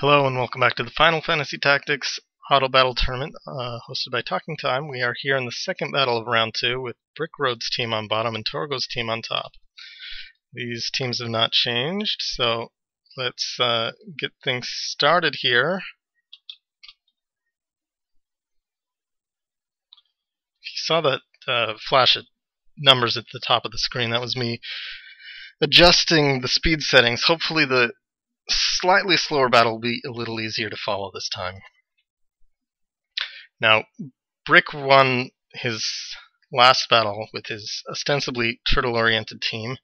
Hello and welcome back to the Final Fantasy Tactics Autobattle Tournament, hosted by Talking Time. We are here in the second battle of round 2 with Brickroad's team on bottom and Torgo's team on top. These teams have not changed, so let's get things started here. If you saw that flash of numbers at the top of the screen, that was me adjusting the speed settings. Hopefully the slightly slower battle will be a little easier to follow this time. Now, Brick won his last battle with his ostensibly turtle-oriented team.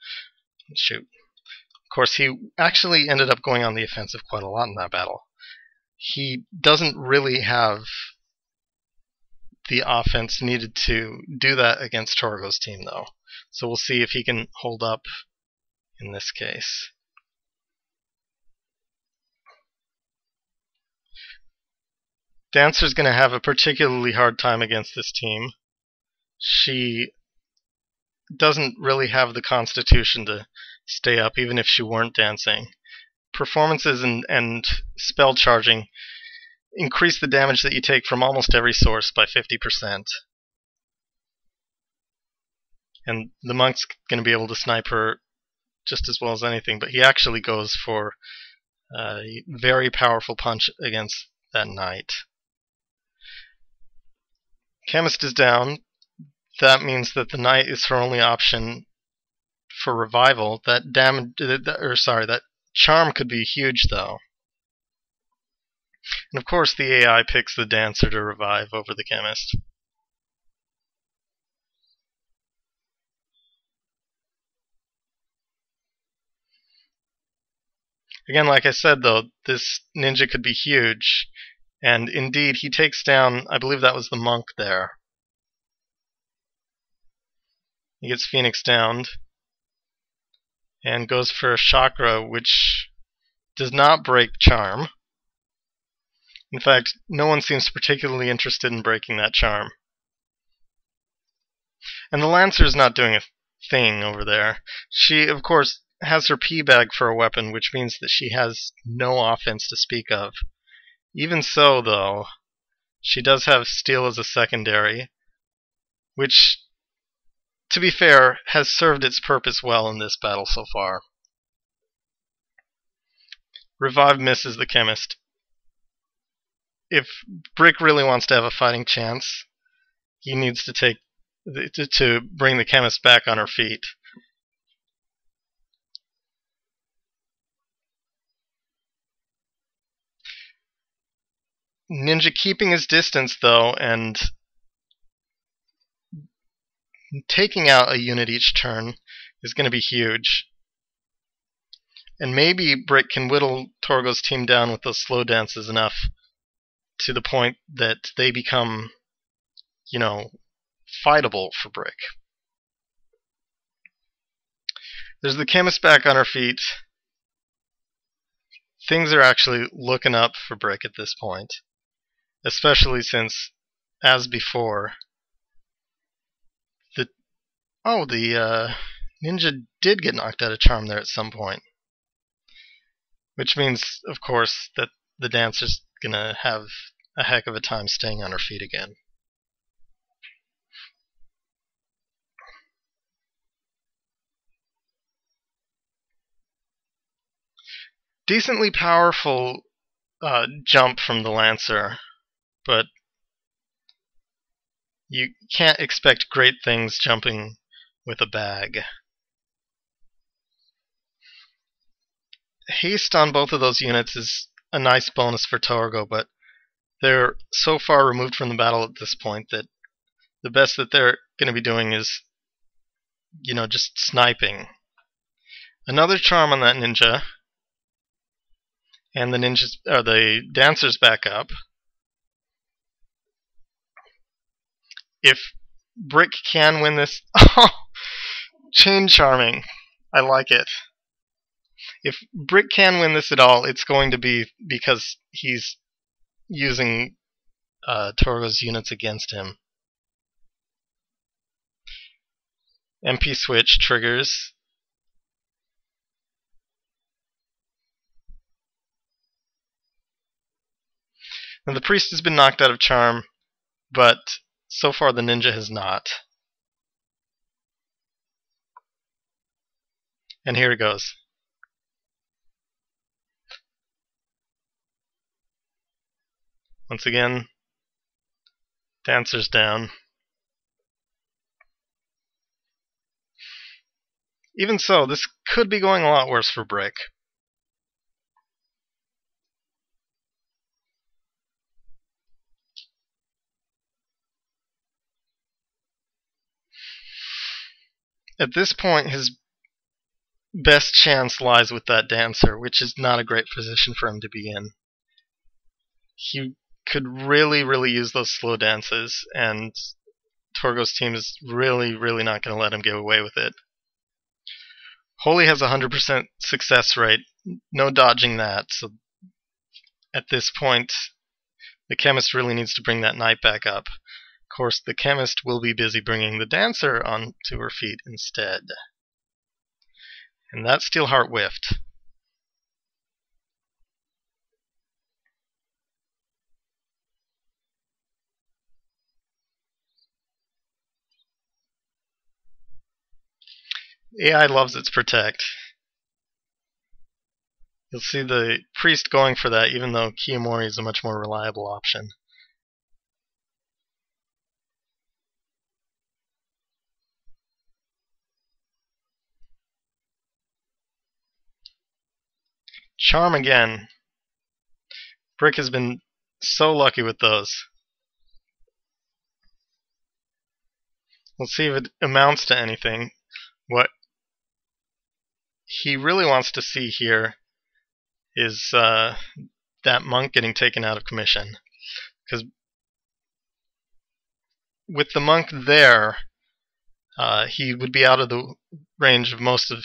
Shoot. Of course, he actually ended up going on the offensive quite a lot in that battle. He doesn't really have the offense needed to do that against Torgo's team, though. So we'll see if he can hold up in this case. Dancer's going to have a particularly hard time against this team. She doesn't really have the constitution to stay up, even if she weren't dancing. Performances and spell charging increase the damage that you take from almost every source by 50%. And the monk's going to be able to snipe her just as well as anything, but he actually goes for a very powerful punch against that knight. Chemist is down. That means that the knight is her only option for revival. That charm could be huge, though. And of course, the AI picks the dancer to revive over the chemist. Again, like I said, though, this ninja could be huge. And indeed, he takes down, I believe that was the monk there. He gets Phoenix downed and goes for a chakra, which does not break charm. In fact, no one seems particularly interested in breaking that charm. And the Lancer is not doing a thing over there. She, of course, has her P-bag for a weapon, which means that she has no offense to speak of. Even so, though, she does have steel as a secondary, which, to be fair, has served its purpose well in this battle so far. Revive misses the chemist. If Brick really wants to have a fighting chance, he needs to bring the chemist back on her feet. Ninja keeping his distance, though, and taking out a unit each turn is going to be huge. And maybe Brick can whittle Torgo's team down with those slow dances enough to the point that they become, fightable for Brick. There's the chemist back on her feet. Things are actually looking up for Brick at this point. Especially since, as before, the ninja did get knocked out of charm there at some point. Which means, of course, that the dancer's gonna have a heck of a time staying on her feet again. Decently powerful jump from the Lancer, but you can't expect great things jumping with a bag. Haste on both of those units is a nice bonus for Torgo, but they're so far removed from the battle at this point that the best that they're going to be doing is, just sniping. Another charm on that ninja, and the dancer's back up. If Brick can win this, chain charming. I like it. If Brick can win this at all, it's going to be because he's using Torgo's units against him. MP switch triggers. Now the priest has been knocked out of charm, but so far the ninja has not. And here it goes. Once again, dancer's down. Even so, this could be going a lot worse for Brick. At this point, his best chance lies with that dancer, which is not a great position for him to be in. He could really use those slow dances, and Torgo's team is really not going to let him get away with it. Holy has a 100% success rate, no dodging that, so at this point, the chemist really needs to bring that knight back up. Of course, the chemist will be busy bringing the dancer onto her feet instead. And that steel heart whiffed. AI loves its protect. You'll see the priest going for that, even though Kiyomori is a much more reliable option. Charm again. Brick has been so lucky with those. Let's see if it amounts to anything. What he really wants to see here is that monk getting taken out of commission. Because with the monk there, he would be out of the range of most of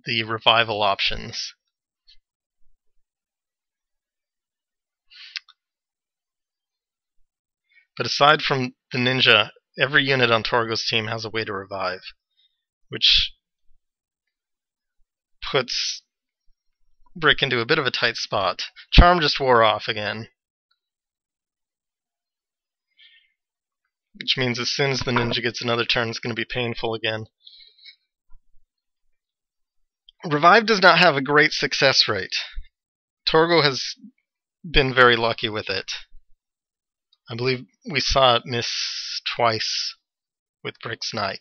the revival options. But aside from the ninja, every unit on Torgo's team has a way to revive, which puts Brick into a bit of a tight spot. Charm just wore off again, which means as soon as the ninja gets another turn, it's going to be painful again. Revive does not have a great success rate. Torgo has been very lucky with it. I believe we saw it miss twice with Brick's Knight.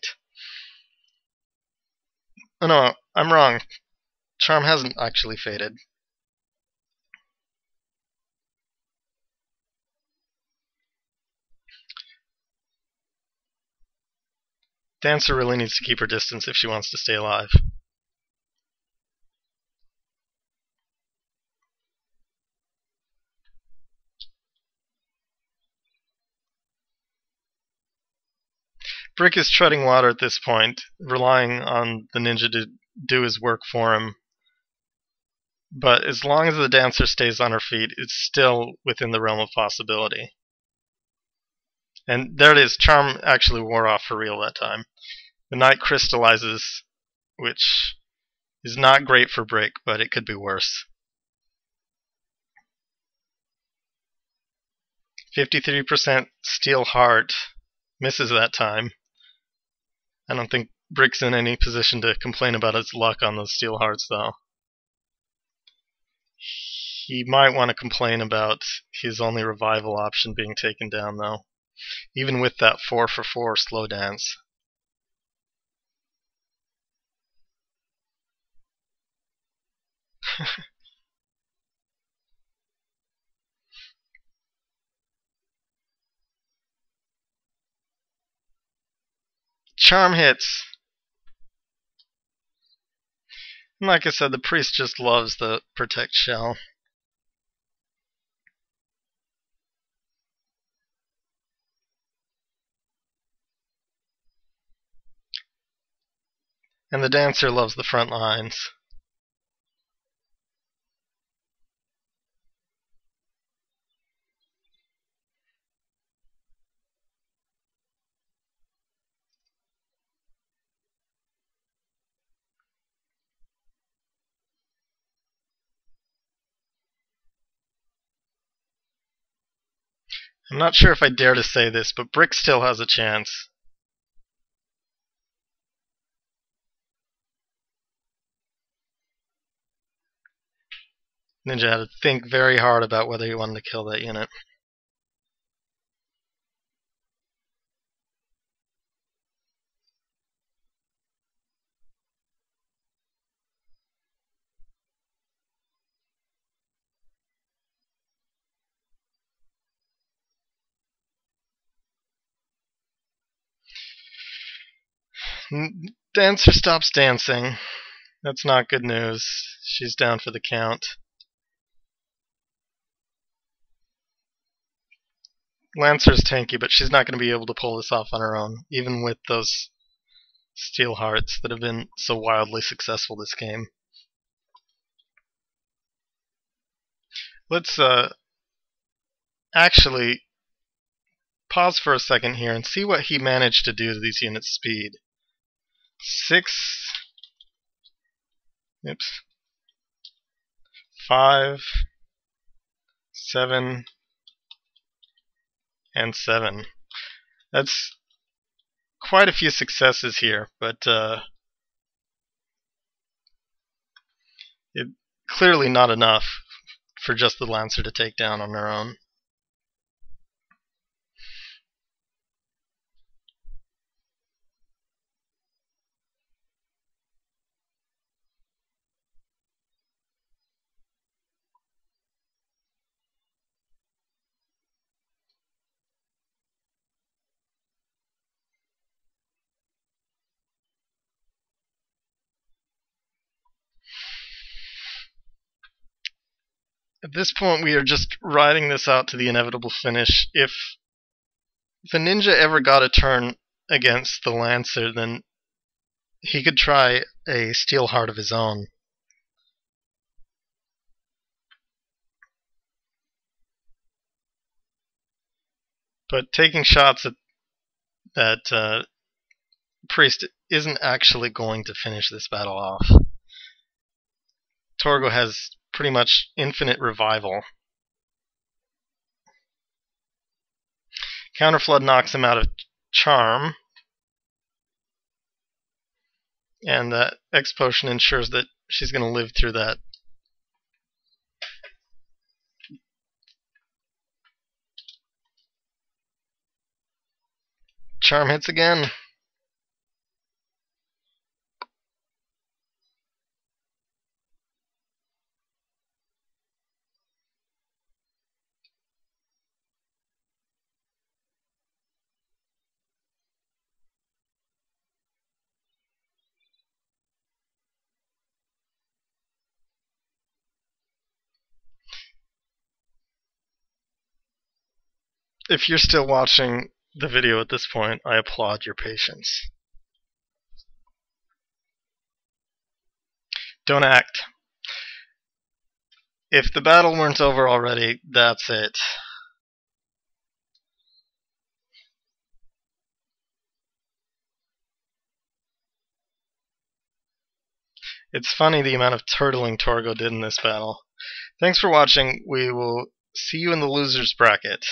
Oh no, I'm wrong. Charm hasn't actually faded. Dancer really needs to keep her distance if she wants to stay alive. Brick is treading water at this point, relying on the ninja to do his work for him. But as long as the dancer stays on her feet, it's still within the realm of possibility. And there it is, Charm actually wore off for real that time. The knight crystallizes, which is not great for Brick, but it could be worse. 53% steel heart, misses that time. I don't think Brick's in any position to complain about his luck on those steel hearts, though. He might want to complain about his only revival option being taken down, though, even with that 4-for-4 slow dance. Charm hits. And like I said, the priest just loves the protect shell. And the dancer loves the front lines. I'm not sure if I dare to say this, but Brick still has a chance. Ninja had to think very hard about whether he wanted to kill that unit. Dancer stops dancing. That's not good news. She's down for the count. Lancer's tanky, but she's not going to be able to pull this off on her own, even with those steel hearts that have been so wildly successful this game. Let's actually pause for a second here and see what he managed to do to these units' speed. 6, oops, 5, 7, and 7. That's quite a few successes here, but it clearly not enough for just the Lancer to take down on their own. At this point, we are just riding this out to the inevitable finish. If the Ninja ever got a turn against the Lancer, then he could try a Steel Heart of his own. But taking shots at that Priest isn't actually going to finish this battle off. Torgo has pretty much infinite revival. Counterflood knocks him out of Charm, and that X Potion ensures that she's going to live through that. Charm hits again. If you're still watching the video at this point, I applaud your patience. Don't act. If the battle weren't over already, that's it. It's funny the amount of turtling Torgo did in this battle. Thanks for watching. We will see you in the losers bracket.